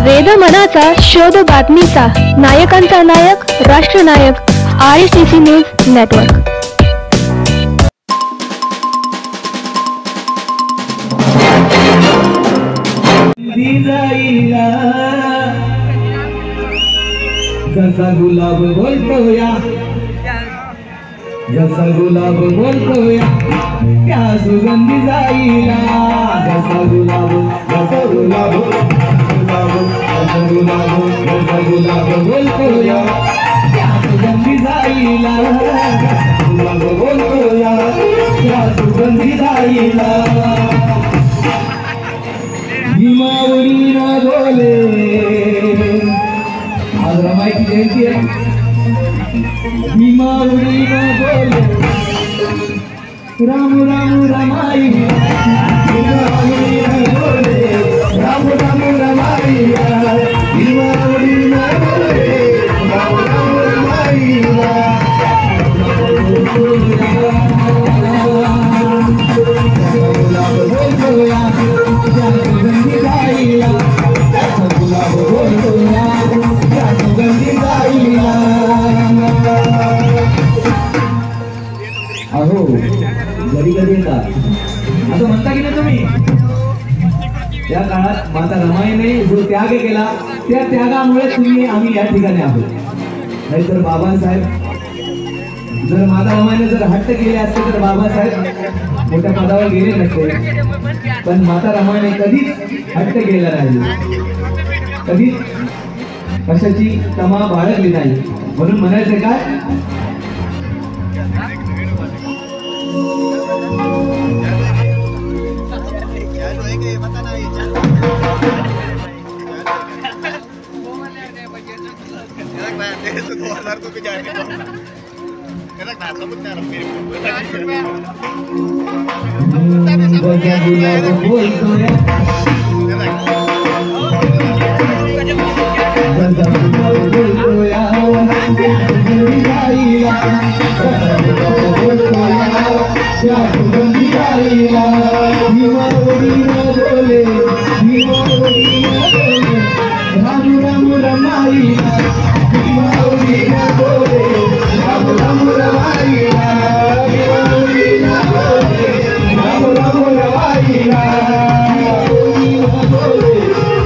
वेद मनाचा शोध बातमीचा, नायकांचा नायक राष्ट्रनायक, RSTC न्यूज नेटवर्क। जसा गुलाब बोलतोया, जसा गुलाब बोलतोया त्या सुगंधी जाईला। जसा गुलाब, जसा गुलाब, जसा गुलाब, जसा गुलाब बोलतोया त्या सुगंधी जाईला। गुलाब बोलतोया त्या सुगंधी जाईला। हिमावरी ना बोले, आज रमाईची जयंती आहे। हिमावरी ना बोले, राम राम रमाई। हिमावरी ना बोले, राम राम रमाई। हिमावरी ना बोले, राम राम रमाई। गुलाब बोलतोया त्या सुगंधी जाईला। गुलाब बोलतोया त्या सुगंधी जाईला। अहो घरी कधी येतात असं म्हणता की नाही तुम्ही? त्या काळात माता रमाईने जो त्याग केला, त्या त्यागामुळे तुम्ही आम्ही या ठिकाणी आहोत। नाहीतर बाबासाहेब, जर माता रमाईने जर हट्ट केले असते तर बाबासाहेब मोठ्या पदावर गेले नसते। पण माता रमाईने कधीच हट्ट केला नाही, कधीच कशाची तमा बाळगली नाही। म्हणून म्हणायचं काय,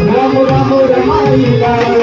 राम राम रमाईला।